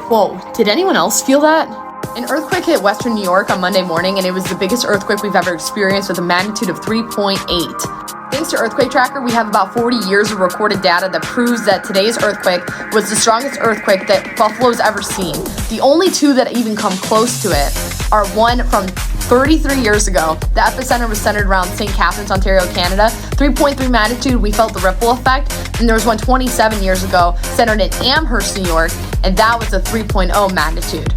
Whoa, did anyone else feel that? An earthquake hit Western New York on Monday morning, and it was the biggest earthquake we've ever experienced with a magnitude of 3.8. Thanks to Earthquake Tracker, we have about 40 years of recorded data that proves that today's earthquake was the strongest earthquake that Buffalo's ever seen. The only two that even come close to it are one from 33 years ago. The epicenter was centered around St. Catharines, Ontario, Canada. 3.3 magnitude, we felt the ripple effect. And there was one 27 years ago, centered in Amherst, New York, and that was a 3.0 magnitude.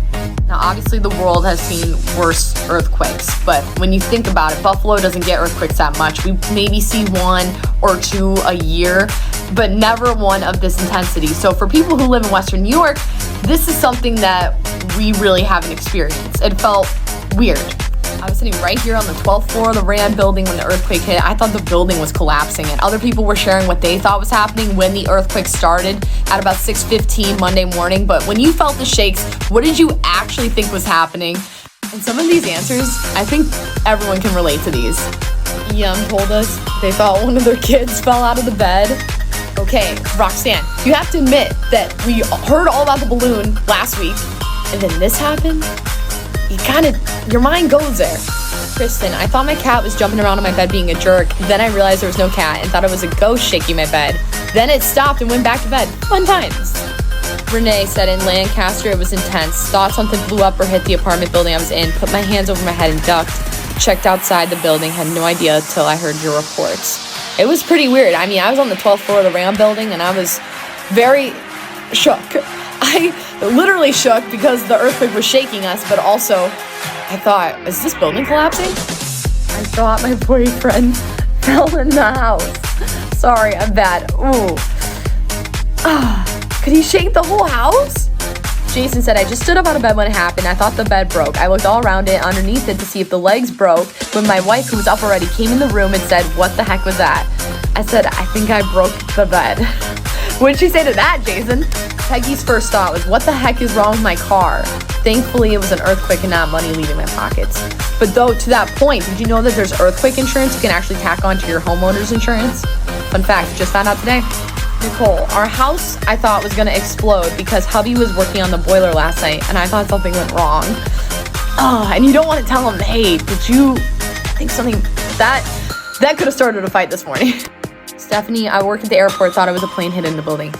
Now, obviously, the world has seen worse earthquakes, but when you think about it, Buffalo doesn't get earthquakes that much. We maybe see one or two a year, but never one of this intensity. So for people who live in Western New York, this is something that we really haven't experienced. It felt weird. I was sitting right here on the 12th floor of the Rand building when the earthquake hit. I thought the building was collapsing, and other people were sharing what they thought was happening when the earthquake started at about 6:15 Monday morning. But when you felt the shakes, what did you actually think was happening? And some of these answers, I think everyone can relate to these. EM told us they thought one of their kids fell out of the bed. Okay, Roxanne, you have to admit that we heard all about the balloon last week, and then this happened? Your mind goes there. Kristen, I thought my cat was jumping around on my bed being a jerk. Then I realized there was no cat and thought it was a ghost shaking my bed. Then it stopped and went back to bed. Fun times. Renee said in Lancaster it was intense. Thought something blew up or hit the apartment building I was in. Put my hands over my head and ducked. Checked outside the building. Had no idea till I heard your reports. It was pretty weird. I mean, I was on the 12th floor of the Ram building and I was very shook. I literally shook because the earthquake was shaking us, but also I thought, is this building collapsing? I thought my boyfriend fell in the house. Sorry, I'm bad. Ooh. Could he shake the whole house? Jason said, I just stood up out of bed when it happened. I thought the bed broke. I looked all around it, underneath it to see if the legs broke, when my wife, who was up already, came in the room and said, what the heck was that? I said, I think I broke the bed. What did she say to that, Jason? Peggy's first thought was, what the heck is wrong with my car? Thankfully, it was an earthquake and not money leaving my pockets. But though, to that point, did you know that there's earthquake insurance you can actually tack on to your homeowner's insurance? Fun fact, just found out today. Nicole, our house, I thought was gonna explode because hubby was working on the boiler last night and I thought something went wrong. And you don't want to tell him, hey, did you think something, that could have started a fight this morning. Stephanie, I work at the airport, thought it was a plane hit in the building.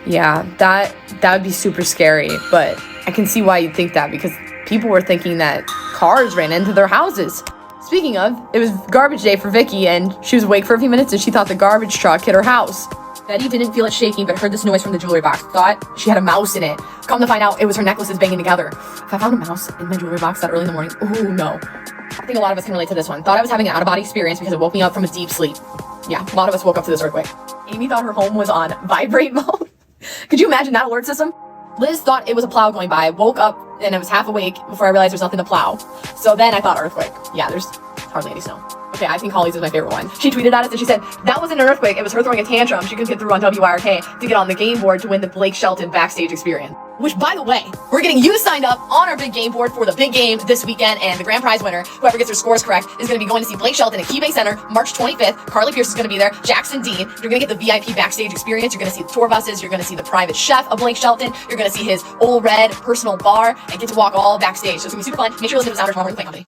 Yeah, that would be super scary, but I can see why you'd think that because people were thinking that cars ran into their houses. Speaking of, it was garbage day for Vicky and she was awake for a few minutes and she thought the garbage truck hit her house. Betty didn't feel it shaking but heard this noise from the jewelry box. Thought she had a mouse in it. Come to find out, it was her necklaces banging together. If I found a mouse in my jewelry box that early in the morning, oh no. I think a lot of us can relate to this one. Thought I was having an out-of-body experience because it woke me up from a deep sleep. Yeah, a lot of us woke up to this earthquake. Amy thought her home was on vibrate mode. Could you imagine that alert system? Liz thought it was a plow going by, woke up and I was half awake before I realized there's nothing to plow. So then I thought earthquake. Yeah, there's hardly any snow. Okay, I think Holly's is my favorite one. She tweeted at us and she said, that wasn't an earthquake, it was her throwing a tantrum. She couldn't get through on WYRK to get on the game board to win the Blake Shelton backstage experience. Which, by the way, we're getting you signed up on our big game board for the big game this weekend, and the grand prize winner, whoever gets their scores correct, is going to be going to see Blake Shelton at KeyBank Center March 25th. Carly Pierce is going to be there. Jackson Dean. You're going to get the VIP backstage experience. You're going to see the tour buses. You're going to see the private chef of Blake Shelton. You're going to see his Old Red personal bar and get to walk all backstage. So it's going to be super fun. Make sure you listen to the Sounders Tomorrow Morning Play Company.